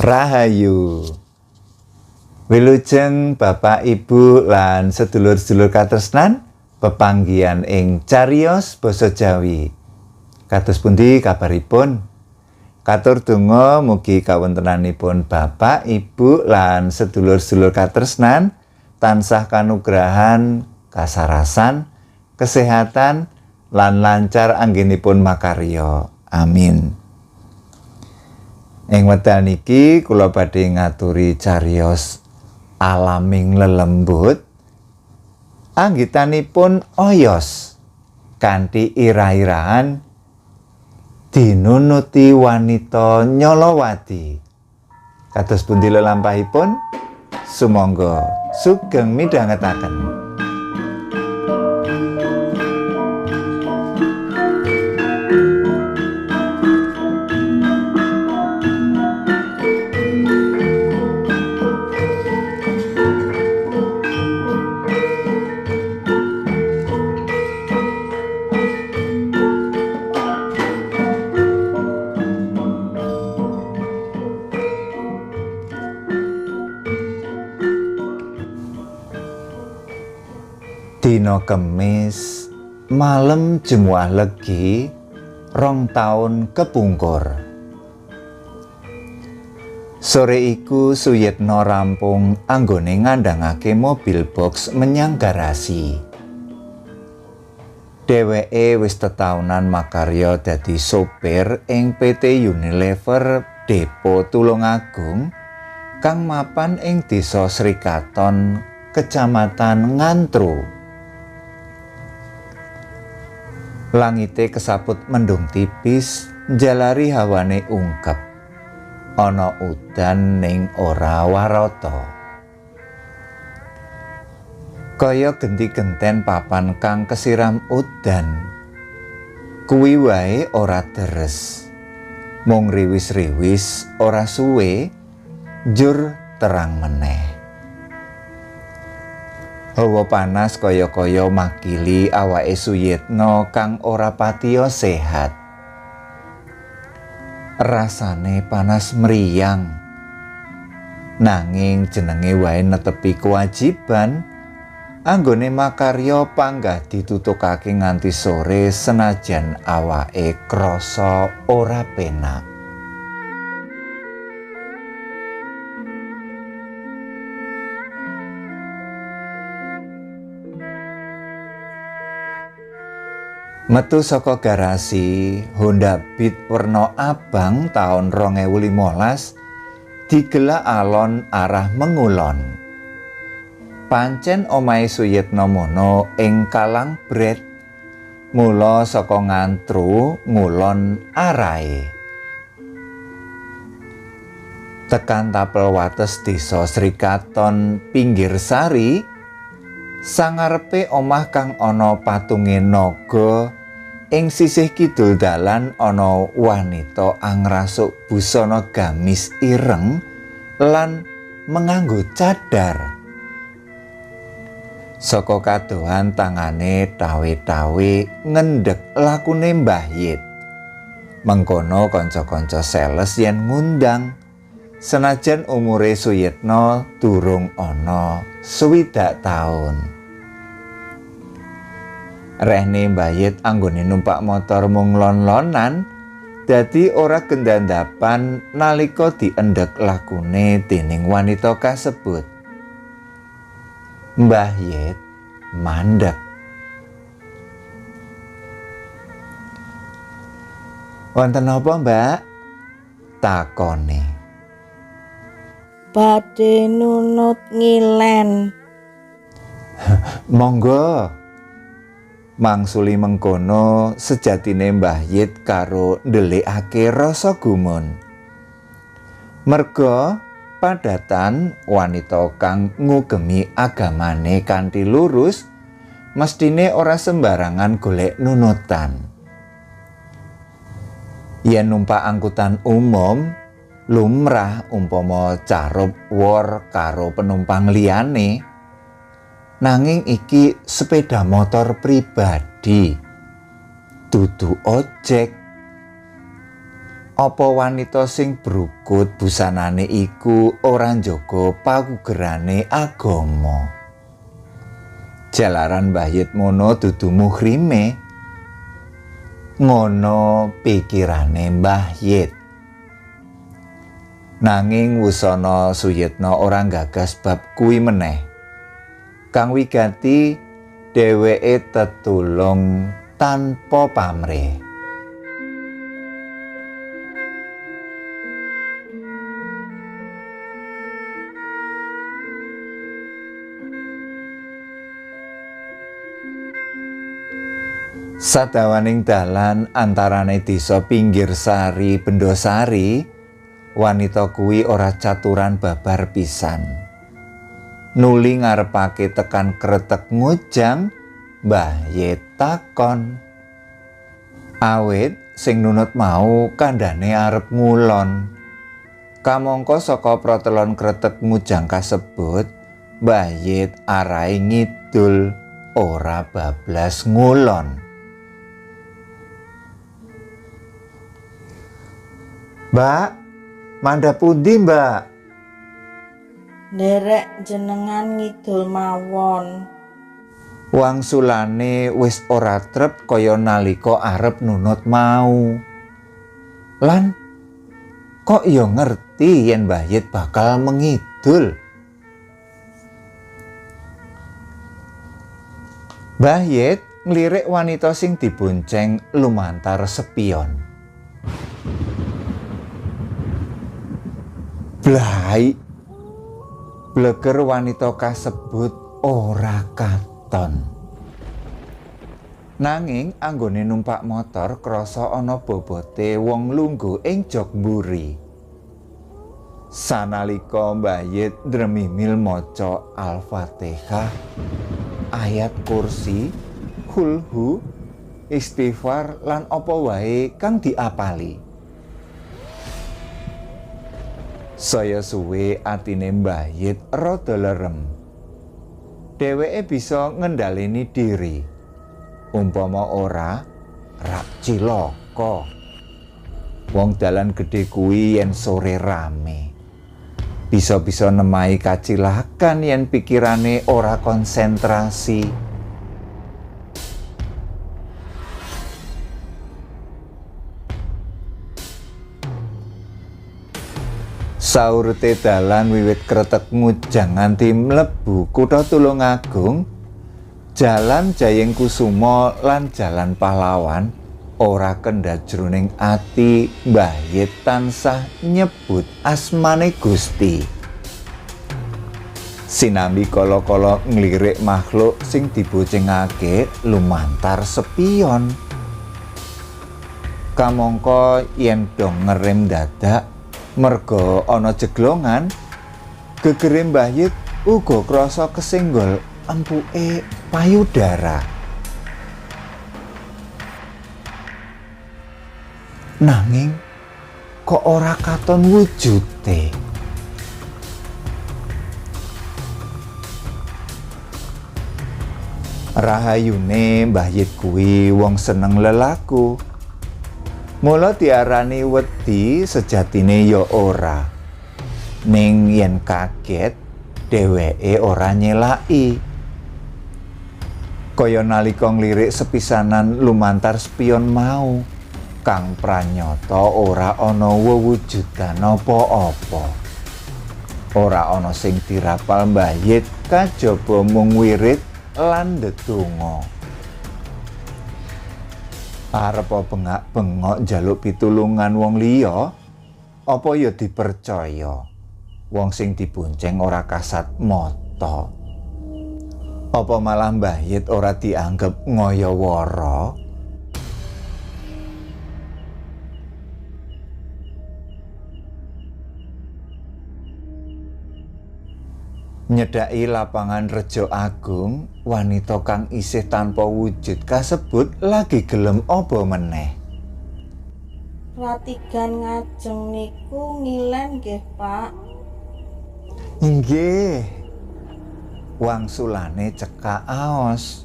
Rahayu. Wilujeng Bapak Ibu lan sedulur-sedulur katresnan pepanggihan ing cariyos basa Jawi. Kados pundi kabaripun? Katur donga mugi kawontenanipun Bapak Ibu lan sedulur-sedulur katresnan tansah kanugrahan, kasarasan, kesehatan lan lancar anggenipun makarya. Amin. Ing wekdal niki kula badhe ngaturi cariyos alaming lelembut anggitanipun oyos kanthi irah-irahan dinunuti wanita nyolowati. Kados pundi lelampahipun? Sumangga sugeng midhangetaken. Dina Kemis, malem Jemuah Legi, 2 taun kepungkur. Sore iku Suyitna rampung anggone ngandhangake mobil box menyang garasi. Dheweke wis tetaunan makarya dadi sopir ing PT Unilever Depo Tulungagung kang mapan ing Desa Srikaton, Kecamatan Ngantru. Langite kesaput mendung tipis, njalari hawane ungkep. Ana udan ning ora warata. Kaya genti-genten papan kang kesiram udan. Kuwi wae ora deres. Mung riwis-riwis ora suwe, njur terang meneh. Hawa panas kaya-kaya makili awake Suyitna kang ora patiya sehat. Rasane panas mriyang. Nanging jenenge wae netepi kewajiban, anggone makarya panggah ditutukake nganti sore senajan awake krasa ora penak. Metu saka garasi, Honda Beat werna abang taun 2015 digelak alon arah Mengulon. Pancen omahe Suyitna mono ing Kalang Bret, mula saka Ngantru ngulon arahe. Tekan tapel wates Desa Srikaton pinggir sari, sangarepe omah kang ana patunge naga. Ing sisih kidul dalan ana wanita angrasuk busana gamis ireng lan menganggo cadar. Saka kadohan tangane tawe-tawe ngendhek lakune Mbah Yit. Mengkono kanca-kanca sales yen ngundang, senajan umure Suyitna durung ana 60 taun. Rehne Mbah Yit anggone numpak motor mung lon-lonan, dadi ora gendandapan nalika diendhek lakune dening wanita kasebut. Mbah Yit mandheg. "Wonten apa, Mbak?" takone. "Badhe nunut ngilen." "Monggo." Mangsuli mengkono sejatine Mbah Yit karo ndelikake rasa gumun. Merga padatan wanita kang ngugemi agamane kanthi lurus mestine ora sembarangan golek nunutan. Yen numpak angkutan umum, lumrah umpama carup wor karo penumpang liyane. Nanging iki sepeda motor pribadi, dudu ojek. apa wanita sing brukut busanane iku ora njaga paugerane agama. Jalaran Mbah Yit mono dudu muhrime. Ngono pikirane Mbah Yit. Nanging Wusana Suyitna ora gagas bab kuwi meneh. Kang wigati dheweke tetulung tanpa pamrih. Sadawaning dalan antarane desa Pinggirsari Bendosari, wanita kuwi ora caturan babar pisan. Nuli ngarepake tekan Kretek Ngujang, Mbah Yit takon. Awit sing nunut mau kandhane arep ngulon. Kamangka saka protelon Kretek Ngujang kasebut, Mbah Yit arahe ngidul, ora bablas ngulon. Mbak, mandhap pundi, Mbak? Nderek jenengan ngidul mawon. Wangsulane wis ora trep kaya nalika arep nunut mau. Lan kok ya ngerti yen Mbah Yit bakal mengidul. Mbah Yit nglirik wanita sing dibonceng lumantar sepion. Blai, bleger wanita kasebut ora katon. Nanging anggone numpak motor krasa ana bobote wong lungguh ing jog mburi. Sanalika Mbah Yit dremimil maca Al-Fatihah, ayat kursi, kulhu, istighfar lan apa wae kang diapali. Saya suwe atine Mbah Yit rada lerem. Dheweke bisa ngendhaleni diri. Umpama ora, rak cilaka. Wong dalan gedhe kuwi yen sore rame. Bisa-bisa nemahi kacilakan yen pikirane ora konsentrasi. Saurute dalan wiwit Kretek Ngujang nganti mlebu Kutha Tulungagung, Jalan Jayeng Kusuma lan Jalan Pahlawan ora kendhat jroning ati Mbah Yit tansah nyebut asmane Gusti. Sinambi kala-kala nglirik makhluk sing dibocengake lumantar sepion. Kamangka yen dong ngerem dadak merga ana jeglongan, gegere Mbah Yit uga krasa kesenggol empuke payudara. Nanging kok ora katon wujude. Rahayune Mbah Yit kuwi wong seneng lelaku. Mula diarani wedi sejatine ya ora. Ning yen kaget, dheweke ora nyelaki. Kaya nalika nglirik sepisanan lumantar spion mau, kang pranyata ora ana wewujudan apa-apa. Ora ana sing dirapal Mbah Yit kajaba mung wirid lan ndedonga. Arep bengak-bengok njaluk pitulungan wong liya, apa ya dipercaya? Wong sing dibonceng ora kasat mata. Apa malah Mbah Yit ora dianggep ngaya-wara? Nyedhaki lapangan Rejo Agung, wanita kang isih tanpa wujud kasebut lagi gelem apa meneh. Ratigan ngajeng niku ngilen nggih, Pak. Nggih. Wangsulane cekak aos.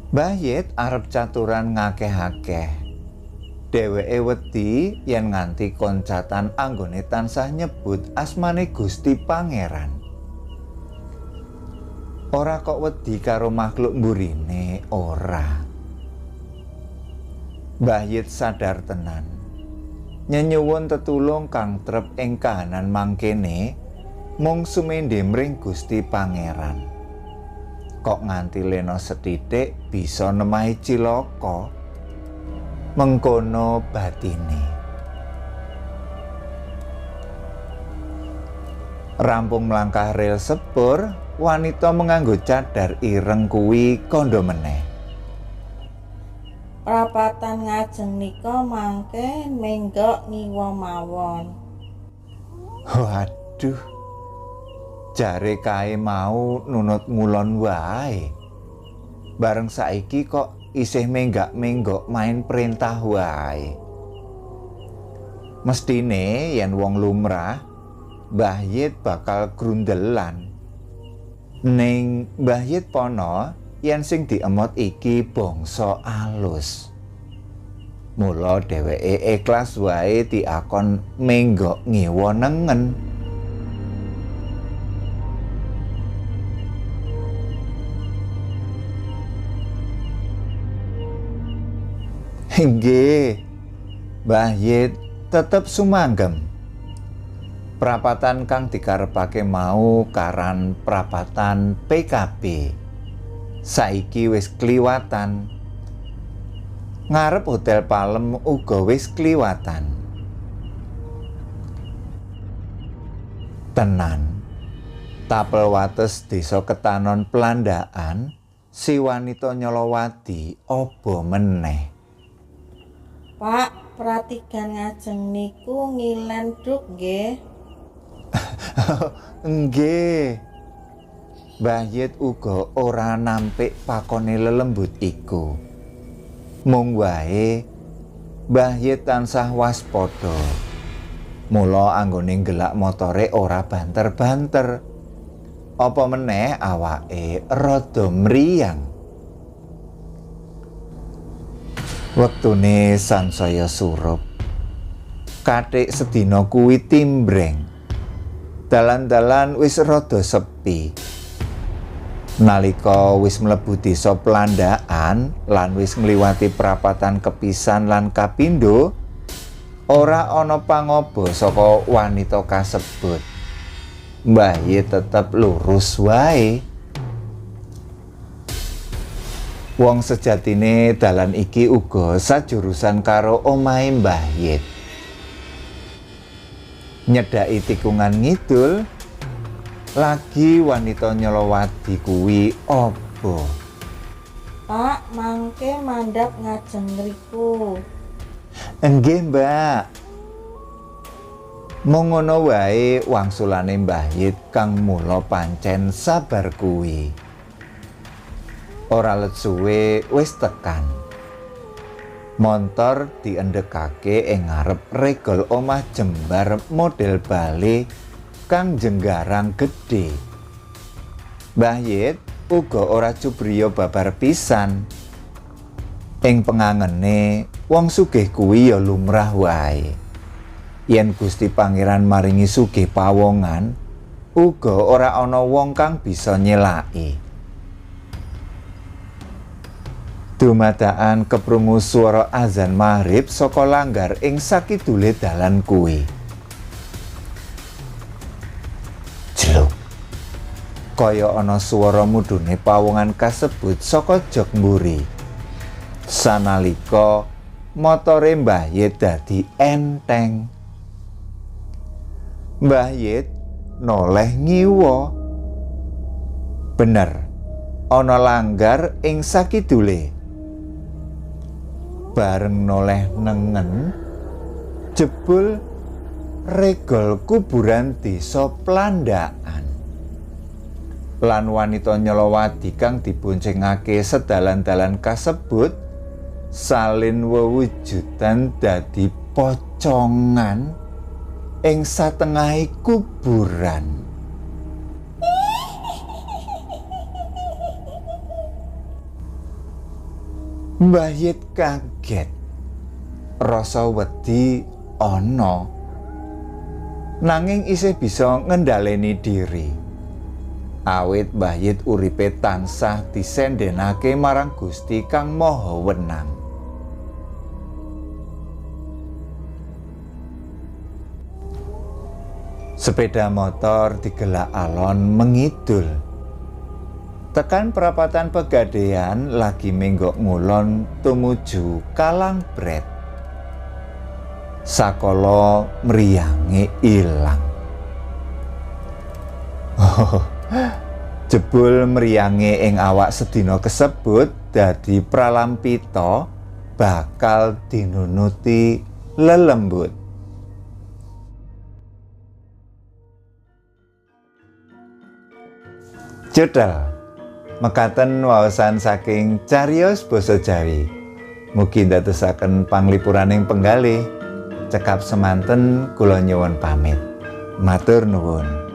Mbah Yit arep caturan ngakeh-akeh. Dheweke wedi yen nganti koncatan anggone tansah nyebut asmane Gusti Pangeran. Ora kok wedi karo makhluk mburine, ora. Mbah Yit sadar tenan. Nyenyuwun tetulung kang trep ing kahanan mangkene mung sumendhe mring Gusti Pangeran. Kok nganti lena sethithik bisa nemahi cilaka. Mengkono batine. Rampung mlangkah rel sepur, wanita menganggo cadar ireng kuwi kandha meneh. Prapatan ngajeng nika mangke menggok ngiwa mawon. Waduh. Jare kae mau nunut ngulon wae. Bareng saiki kok isih menggak-menggok main perintah wae. Mestine yen wong lumrah, Mbah Yit bakal grundelan. Ning Mbah Yit pono yen sing diemot iki bangsa alus. Mula dheweke ikhlas wae diakon menggok ngewa nengen. Nggih, Mbah Yit tetep sumanggem. Prapatan kang dikarepake mau karan prapatan PKB. Saiki wis kliwatan. Ngarep Hotel Palem uga wis kliwatan. Tenan. Tapel wates desa Ketanon Pelandaan, si wanita Nyolowati apa meneh. Pak, pratigan ngajeng niku ngilen druk nggih. Nggih. Mbah Yit uga ora nampik pakone lelembut iku. Mung wae Mbah Yit tansah waspada. Mula anggone gelak motore ora banter-banter. Apa meneh awake rada mriyang. Wektune sansaya surup. Kathik sedina kuwi timbreng. Dalan-dalan wis rada sepi. Nalika wis mlebu desa Pelandaan lan wis ngliwati prapatan kepisan lan kapindho, ora ana pangoba saka wanita kasebut. Mbah Yit tetep lurus wae. Wong sejatine dalan iki uga sajurusan karo omahe Mbah Yit. Nyedhaki tikungan ngidul, lagi wanita Nyolowati kuwi apa? Pak, mangke mandhap ngajeng ngriku. Nggih, Mbak. Mung ngono wae wangsulane Mbah Yit kang mula pancen sabar kuwi. Ora let suwe wis tekan. Montor diendhekake ing ngarep regol omah jembar model bale kang jenggarang gedhe. Mbah Yit uga ora cubriya babar pisan. Ing pengangene wong sugih kuwi ya lumrah wae. Yen Gusti Pangeran maringi sugih pawongan, uga ora ana wong kang bisa nyelaki. Dumadakan keprungu swara azan maghrib saka langgar ing sakidule dalan kuwi. Jeluk. Kaya ana swara mudhune pawongan kasebut saka jog mburi. Sanalika motore Mbah Yit dadi enteng. Mbah Yit noleh ngiwa. Bener, ana langgar ing sakidule. Bareng noleh nengen, jebul regol kuburan desa Pelandaan. Lan wanita Nyolowati kang diboncengake sedalan-dalan kasebut salin wewujudan dadi pocongan ing satengahing kuburan. Mbah Yit kaget. rasa wedi ana, nanging isih bisa ngendhaleni diri. Awit Mbah Yit uripe tansah disendhenake marang Gusti Kang Maha Wenang. Sepeda motor digelak alon mengidul. Tekan perapatan Pegadaian lagi menggok ngulon tumuju Kalangbret. Sakala mriyange ilang. Jebul mriyange ing awak sedina kesebut dadi pralampita bakal dinunuti lelembut. Judul mekaten waosan saking cariyos basa Jawi. Mugi ndadosaken panglipuraning penggalih. Cekap semanten kula nyuwun pamit. Matur nuwun.